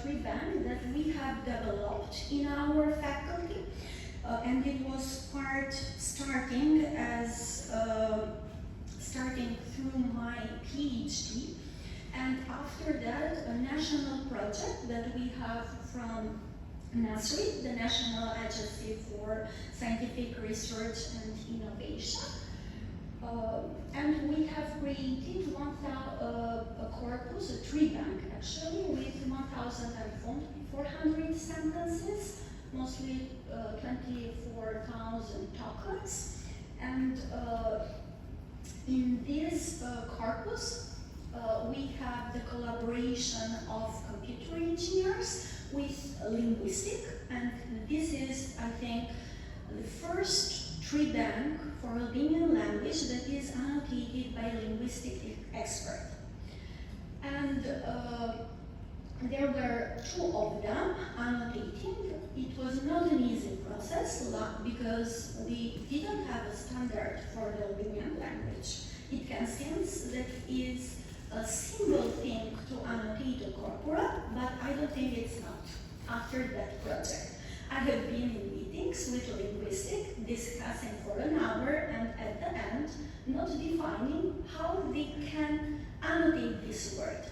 tree bank that we have developed in our faculty, and it was starting through my PhD, and after that a national project that we have from NASRI, the National Agency for Scientific Research and Innovation. And we have created a corpus, a tree bank actually, with 1,400 sentences, mostly 24,000 tokens. And in this corpus, we have the collaboration of computer engineers with linguistic, and this is, I think, the first tree bank for Albanian language that is annotated by a linguistic expert. And there were 2 of them annotating. It was not an easy process because we didn't have a standard for the Albanian language. It can seem that it is a simple thing to annotate a corpora, but I don't think it's not. After that project, I have been in meetings with linguistics, discussing for an hour, and at the end, not defining how they can annotate this word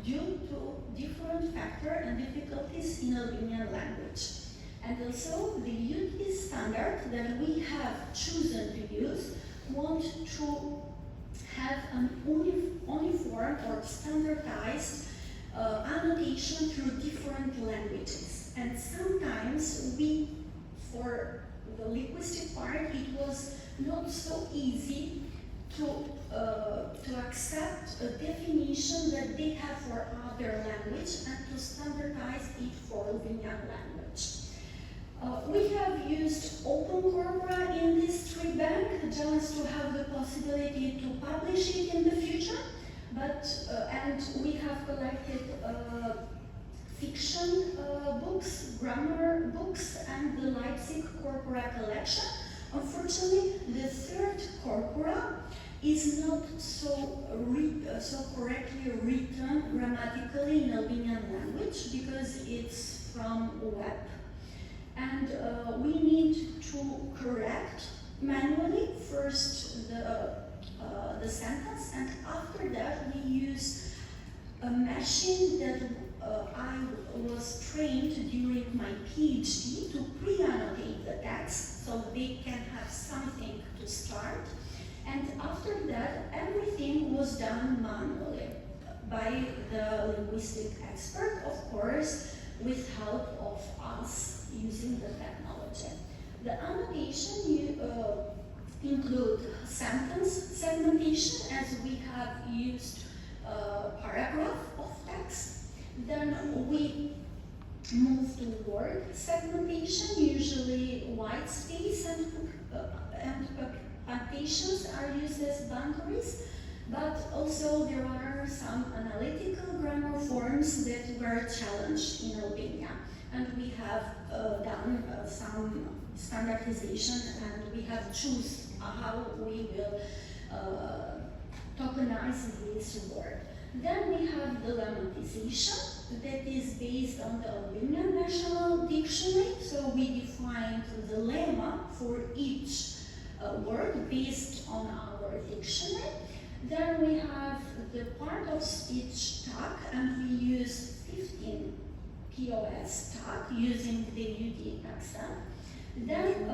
due to different factors and difficulties in Albanian language. And also, the UT standard that we have chosen to use want to have an uniform or standardized annotation through different languages. And sometimes for the linguistic part, it was not so easy to accept a definition that they have for other language and to standardize it for Albanian language. We have used open corpora in this tree bank just to have the possibility to publish it in the future, and we have collected fiction books, grammar books, and the Leipzig corpora collection. Unfortunately, the 3rd corpora is not so correctly written grammatically in Albanian language because it's from web. And we need to correct manually first the sentence, and after that we use a machine that I was trained during my PhD to pre-annotate the text so they can have something to start. And after that, everything was done manually by the linguistic expert, of course, with help of us using the technology. The annotation include sentence segmentation, as we have used paragraph of text. Then we move to word segmentation, usually white space and punctuations are used as boundaries, but also there are some analytical grammar forms that were challenged in Albania, and we have done some standardization, and we have choose how we will tokenize this word. Then we have the lemmatization that is based on the Albanian National Dictionary. So we defined the lemma for each word based on our dictionary. Then we have the part of speech tag, and we use 15 POS tag using the UD taxa. Then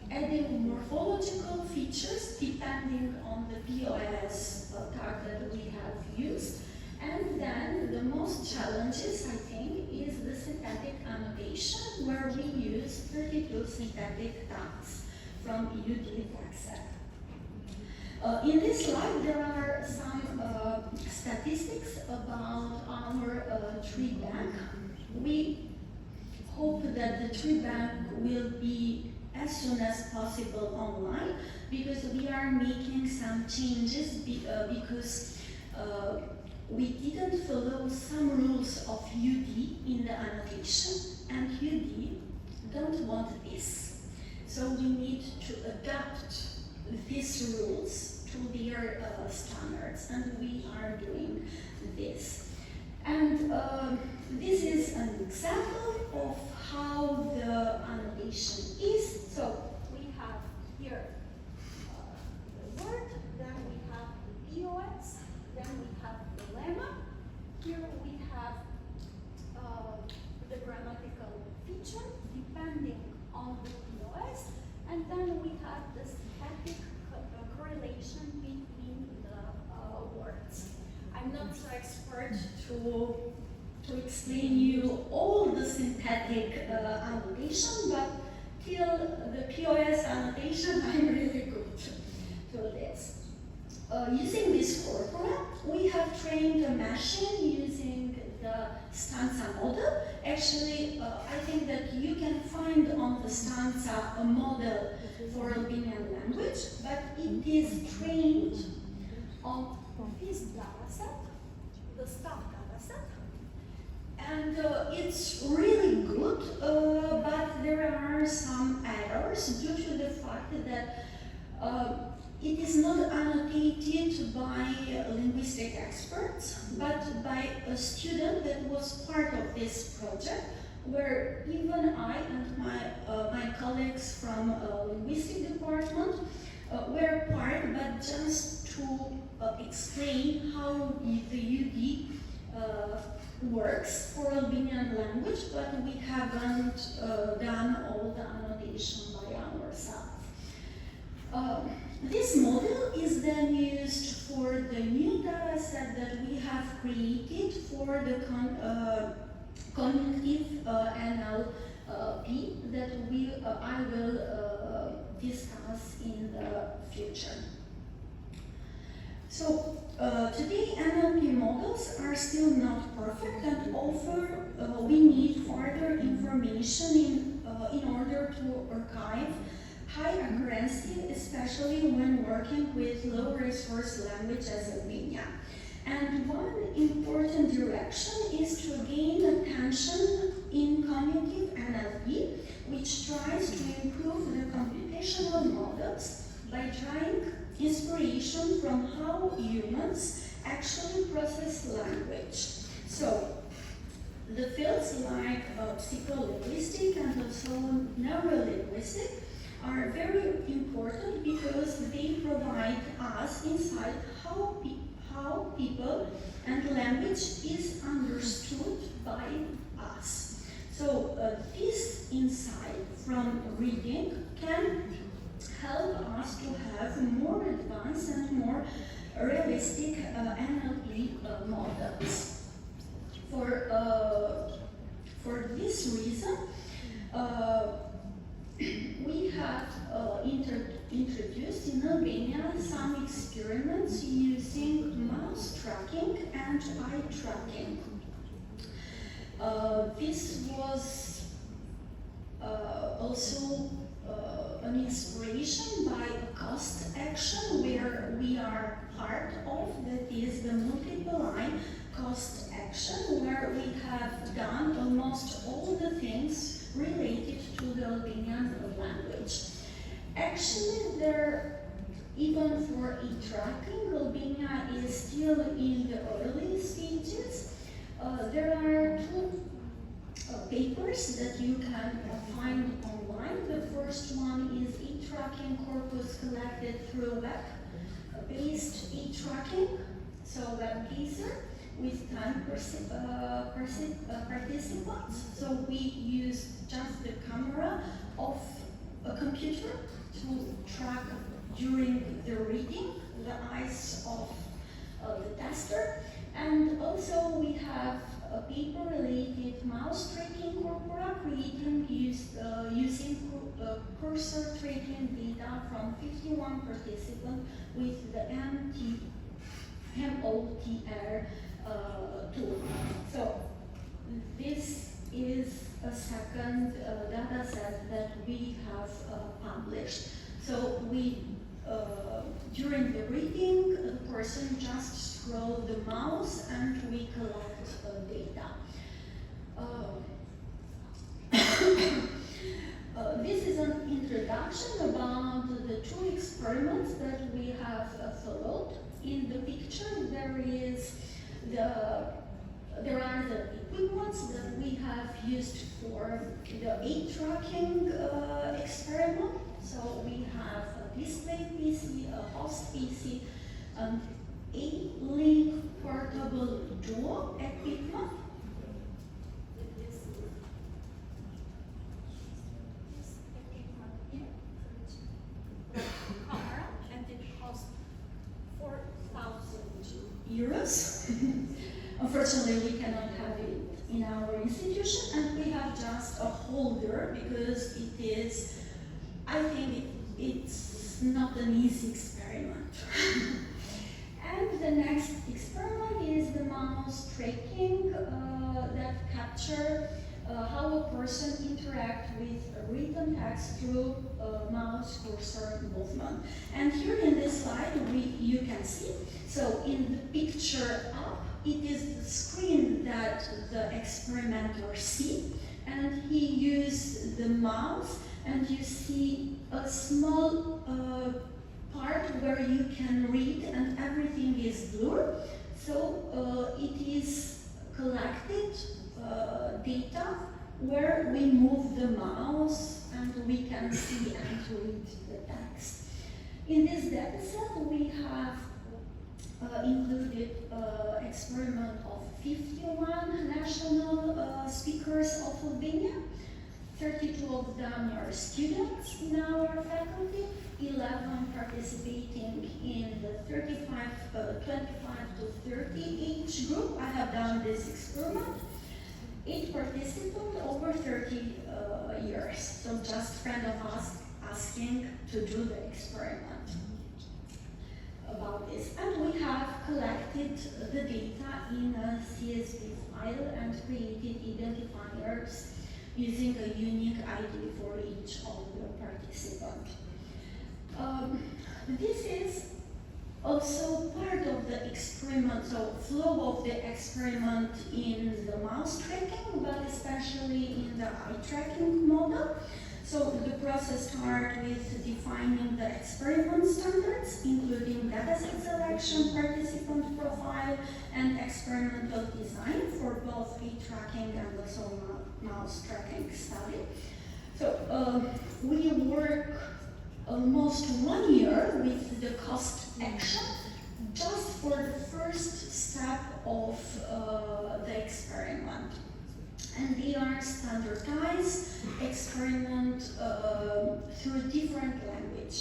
adding morphological features depending on the POS tag that we have used. And then the most challenges, I think, is the synthetic annotation, where we use 32 synthetic tags from UD taxa. In this slide, there are some statistics about our tree bank. We hope that the tree bank will be as soon as possible online, because we are making some changes because we didn't follow some rules of UD in the annotation, and UD don't want this. So we need to adapt these rules to their standards, and we are doing this. And this is an example of how the annotation is. So we have here the word, then we have the POS, then we have the lemma. Here we have the grammatical feature depending on the POS, and then we have the static correlation between the words. I'm not so expert to explain you all the syntactic annotation, but till the POS annotation, I'm really good to this. Using this corpora, we have trained a machine using the stanza model. Actually, I think that you can find on the stanza a model for Albanian language, but it is trained on this dataset, the staff dataset, and it's really good, but there are some errors due to the fact that it is not annotated by linguistic experts, but by a student that was part of this project, where even I and my colleagues from linguistic department were part, but just to explain how the UD works for Albanian language, but we haven't done all the annotation by ourselves. This model is then used for the new data set that we have created for the cognitive NLP that I will discuss in the future. So today NLP models are still not perfect and we need further information in order to archive high accuracy, especially when working with low resource language as Albania. And one important direction is to gain attention in cognitive NLP, which tries to improve the computational models by drawing inspiration from how humans actually process language. So, the fields like psycholinguistic and also neurolinguistic are very important because they provide us insight how people and language is understood by us. So this insight from reading can help us to have more advanced and more realistic NLP models. For this reason, we have introduced in Albania some experiments using mouse tracking and eye tracking. This was also an inspiration by a cost action where we are part of, that is the multiple line cost action, where we have done almost all the things related to the Albanian language. Actually, even for e-tracking, Albania is still in the early stages. There are two papers that you can find online. The first one is e-tracking corpus collected through web-based e-tracking, so WebGazer, with 10 participants. So we use just the camera of a computer to track during the reading the eyes of the tester. And also we have a paper related mouse tracking corpora creating using cursor tracking data from 51 participants with the MOTR tool. So this is a second data set that we have published. So we, during the reading, the person just scroll the mouse and we collect data. This is an introduction about the two experiments that we have followed. In the picture, there are the equipment experiments that we have used for the eye tracking experiment. So we have a display PC, a host PC, an A-Link portable duo equipment. Camera, and it costs 4,000 euros. Unfortunately, we cannot have it in our institution, and we have just a holder because it is, I think it's not an easy experiment. And the next experiment is the mouse tracking that capture how a person interacts with written text through mouse cursor movement. And here in this slide, you can see, so in the picture up, it is the screen that the experimenter sees, and he used the mouse, and you see a small part where you can read and everything is blurred. So it is collected data where we move the mouse and we can see and read the text. In this dataset, we have included experiment of 51 national speakers of Albania. 32 of them are students in our faculty, 11 participating in the 25 to 30 age group. I have done this experiment. 8 participants over 30 years. So just friend of us asking to do the experiment about this. And we have collected the data in a CSV file and created identifiers using a unique ID for each of the participants. This is also part of the experiment, so flow of the experiment in the mouse tracking, but especially in the eye tracking model. So the process starts with defining the experiment standards, including dataset selection, participant profile, and experimental design for both eye tracking and also mouse tracking study. So we work almost 1 year with the cost action just for the first step of the experiment. And they are standardized experiment through different language,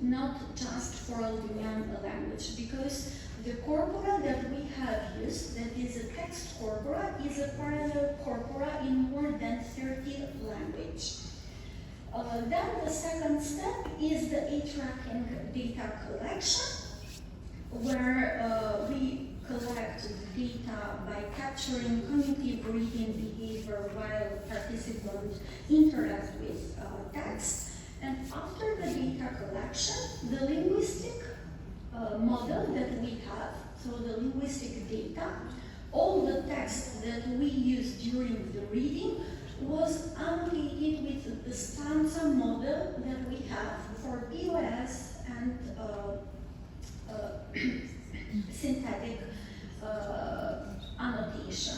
not just for Albanian language, because the corpora that we have used, that is a text corpora, is a parallel corpora in more than 30 languages. Then the second step is the eye tracking data collection, where we collect data by capturing cognitive reading behavior while participants interact with text. And after the data collection, the linguistic model that we have, so the linguistic data, all the text that we use during the reading was annotated with the stanza model that we have for POS and synthetic annotation.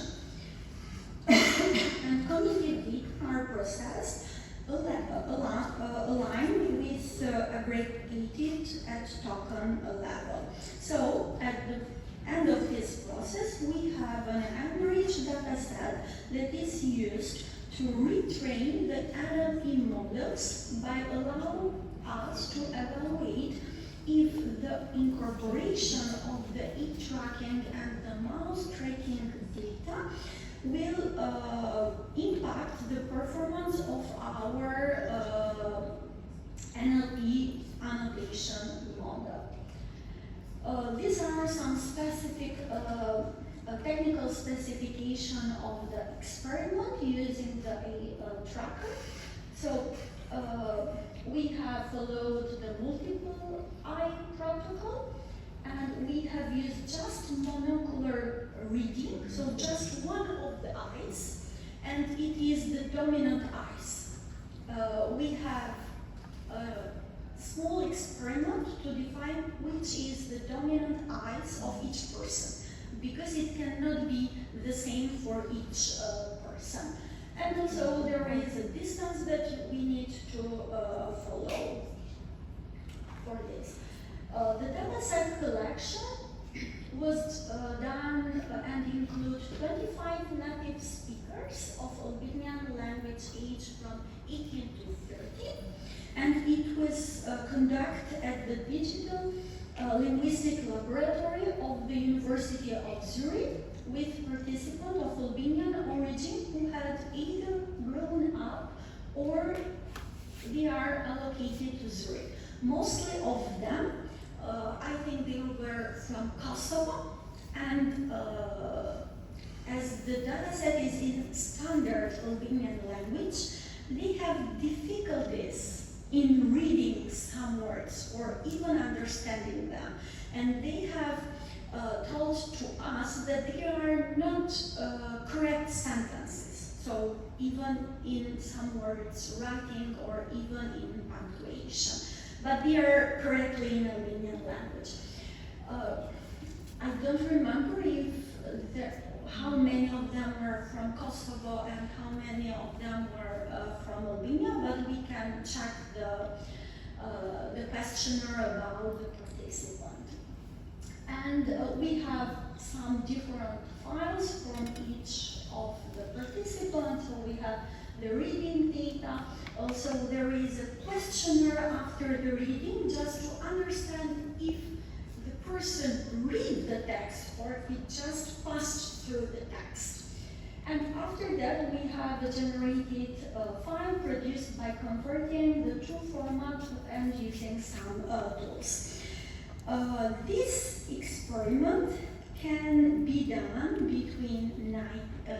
And cognitive data are processed aligned with aggregated at token level. So at the end of this process, we have an average data set that is used to retrain the NLP models by allowing us to evaluate if the incorporation of the eye tracking and the mouse tracking data will impact the performance of our NLP annotation model. These are some specific technical specification of the experiment using the tracker. So we have followed the multiple eye protocol, and we have used just monocular reading, so just one of the eyes, and it is the dominant eyes. We have a small experiment to define which is the dominant eyes of each person, because it cannot be the same for each person. And also there is a distance that we need to follow for this. The dataset collection was done and include 25 native speakers of Albanian language aged from 18 to 30, and it was conducted at the Digital Linguistic Laboratory of the University of Zurich with participants of Albanian origin who had either grown up or they are allocated to Zurich. Mostly of them, I think they were from Kosovo, and as the dataset is in standard Albanian language, they have difficulties in reading some words or even understanding them. And they have told to us that they are not correct sentences. So even in some words writing or even in punctuation. But they are correctly in Albanian language. I don't remember if how many of them were from Kosovo and how many of them were from Albania, but we can check the questionnaire about the participant. And we have some different files from each of the participants. So we have the reading data. Also, there is a questionnaire after the reading just to understand if the person read the text or if it just passed through the text. And after that, we have a generated file produced by converting the two formats and using some tools. This experiment can be done between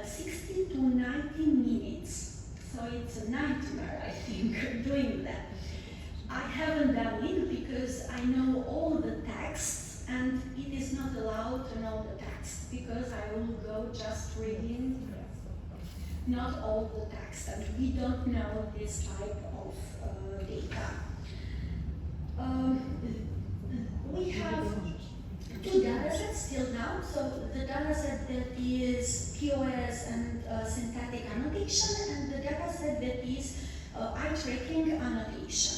60 to 90 minutes. So it's a nightmare, I think, doing that. I haven't done it because I know all the texts and it is not allowed to know the text because I will go just reading not all the text and we don't know this type of data. We have two datasets still now. So the dataset that is POS and synthetic annotation, and the dataset that is eye tracking annotation.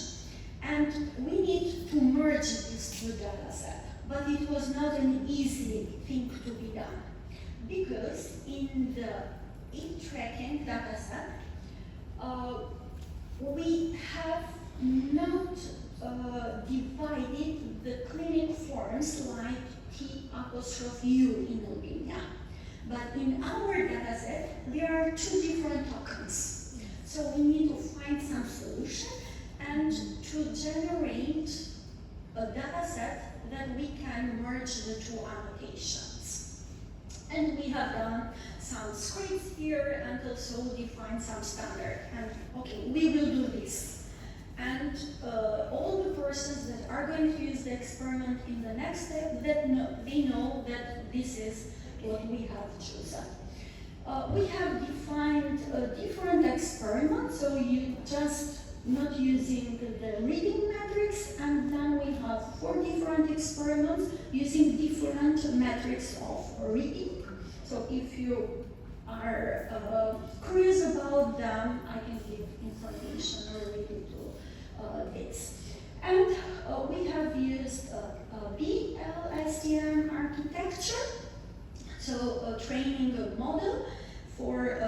And we need to merge these two datasets, but it was not an easy thing to be done because in the eye tracking dataset, we have not divided the clinic forms like T'(U) in Albania. But in our dataset, there are two different tokens. So we need to find some solution and to generate a dataset that we can merge the two annotations. And we have done some scripts here and also defined some standard. And okay, we will do this. And all the persons that are going to use the experiment in the next step, they know that this is what we have chosen. We have defined different experiments, so you just not using the reading metrics, and then we have 4 different experiments using different metrics of reading. So if you are curious about them, I can give information related to this. And we have used BLSTM architecture, so training a model for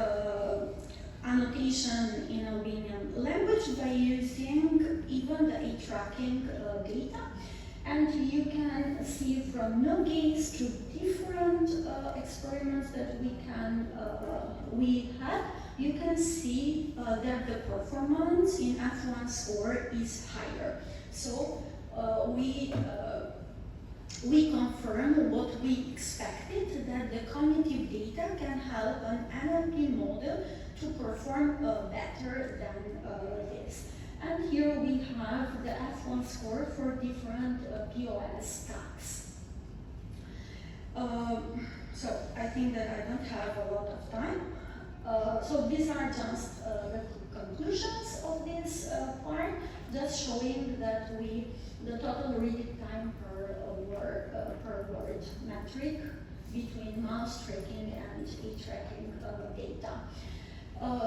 annotation in Albanian language by using even the eye tracking data. And you can see from no gaze to different experiments that we had, you can see that the performance in F1 score is higher. So we confirm what we expected, that the cognitive data can help an NLP model to perform better than this. And here we have the F1 score for different POS tasks. So I think that I don't have a lot of time. So these are just the conclusions of this part, just showing that the total reading time per word metric between mouse tracking and e-tracking data.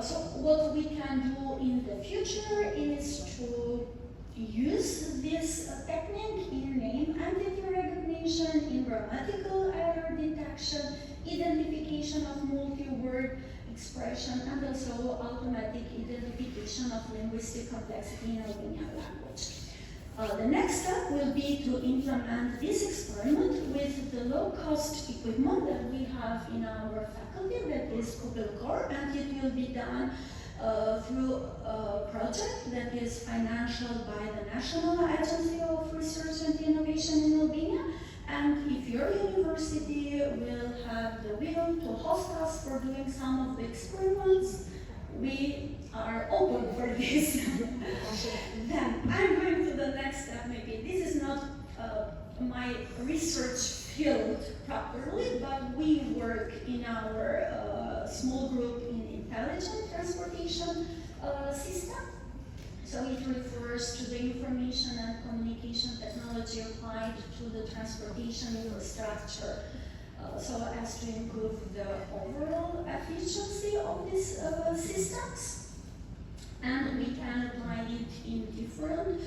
So what we can do in the future is to use this technique in name entity recognition, in grammatical error detection, identification of multi-word expression, and also automatic identification of linguistic complexity in Albanian language. The next step will be to implement this experiment with the low-cost equipment that we have in our faculty, that is Core, and it will be done through a project that is financed by the National Agency of Research and Innovation in Albania. And if your university will have the will to host us for doing some of the experiments, we are open for this. Then I'm going to the next step. Maybe this is not my research field properly, but we work in our small group in intelligent transportation system. So it refers to the information and communication technology applied to the transportation infrastructure, so as to improve the overall efficiency of these systems. And we can apply it in different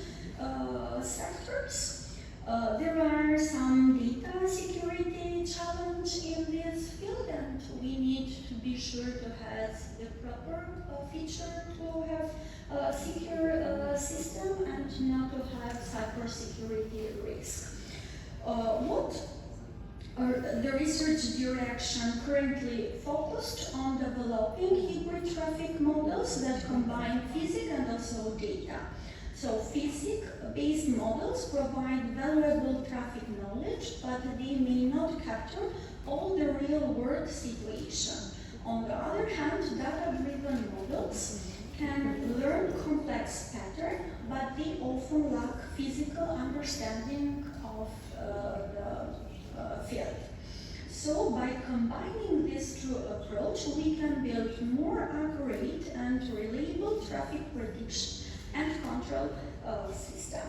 sectors. There are some data security challenges in this field, and we need to be sure to have the proper feature to have a secure system and not to have cybersecurity risk. The research direction currently focused on developing hybrid traffic models that combine physics and also data. So physics-based models provide valuable traffic knowledge, but they may not capture all the real-world situation. On the other hand, data-driven models can learn complex patterns, but they often lack physical understanding of the field. So by combining these two approaches, we can build more accurate and reliable traffic prediction and control system.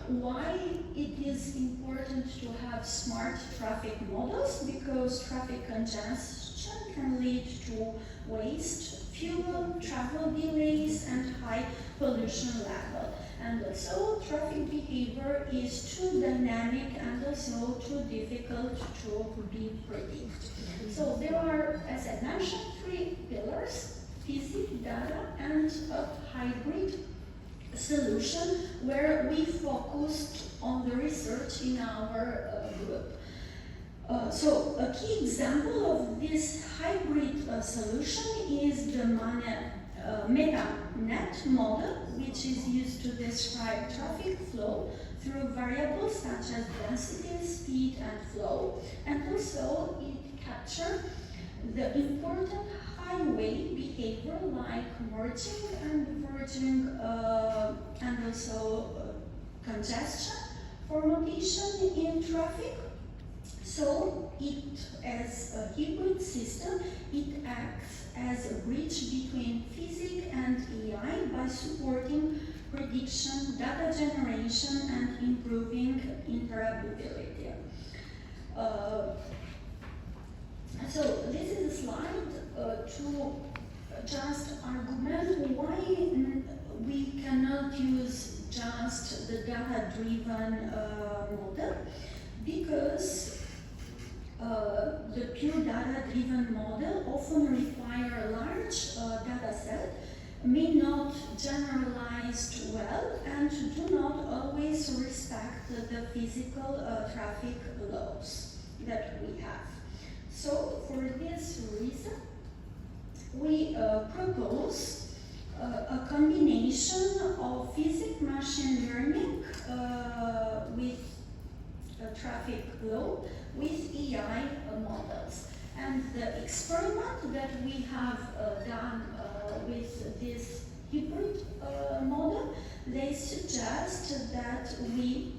Why it is important to have smart traffic models? Because traffic congestion can lead to waste, fuel, travel delays, and high pollution level. And also, traffic behavior is too dynamic and also too difficult to be predicted. So there are, as I mentioned, three pillars: physics, data, and a hybrid solution where we focused on the research in our group. So a key example of this hybrid solution is the MetaNet model, which is used to describe traffic flow through variables such as density, speed, and flow, and also it captures the important highway behavior like merging and diverging and also congestion formation in traffic. So it, as a hybrid system, it acts as a bridge between physics and AI by supporting prediction, data generation, and improving interoperability. So this is a slide to just argument why we cannot use just the data-driven model, because the pure data-driven model often require a large data set, may not generalize well, and do not always respect the physical traffic laws that we have. So for this reason, we propose a combination of physics machine learning with traffic law with AI models. And the experiment that we have done with this hybrid model, they suggest that we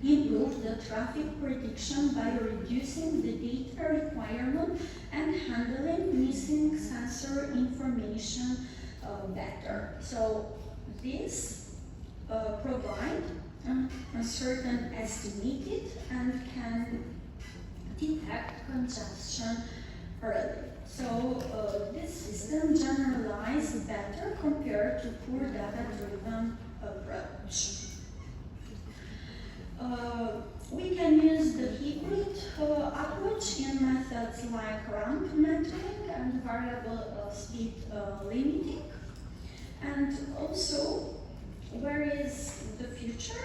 improve the traffic prediction by reducing the data requirement and handling missing sensor information better. So this provide a certain estimated and can detect congestion early. So this system generalizes better compared to poor data-driven approach. We can use the hybrid approach in methods like ramp metering and variable speed limiting. And also, where is the future?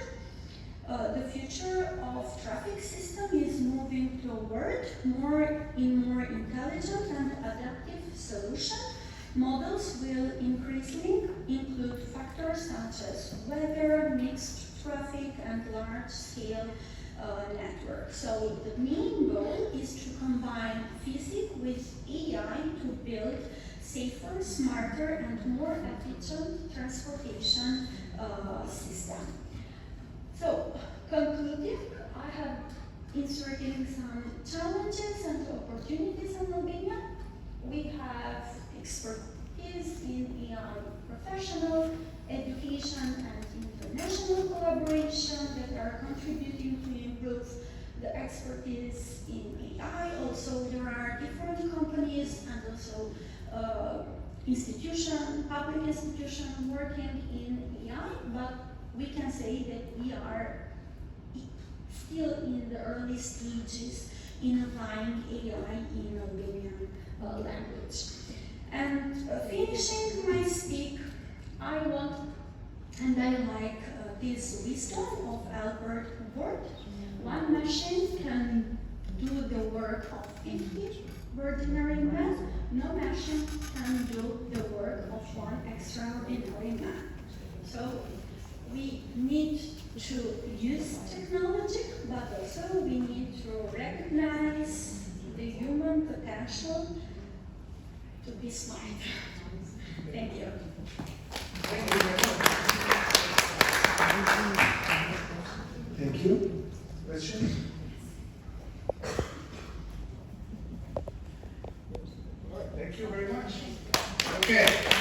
The future of traffic system is moving toward more intelligent and adaptive solution. Models will increasingly include factors such as weather, mixed traffic, and large-scale network. So the main goal is to combine physics with AI to build safer, smarter, and more efficient transportation system. So, concluding, I have inserting some challenges and opportunities in Albania. We have expertise in AI professional, education, and international collaboration that are contributing to improve the expertise in AI. Also, there are different companies and also public institutions working in AI, but we can say that we are still in the early stages in applying AI in Albanian language. And finishing my speak, I want and I like this wisdom of Albert Ward. One machine can do the work of 50 ordinary men. No machine can do the work of one extraordinary man. So we need to use technology, but also we need to recognize the human potential to be smart. Thank you. Thank you very much. Thank you. Questions? All right, thank you very much. Okay.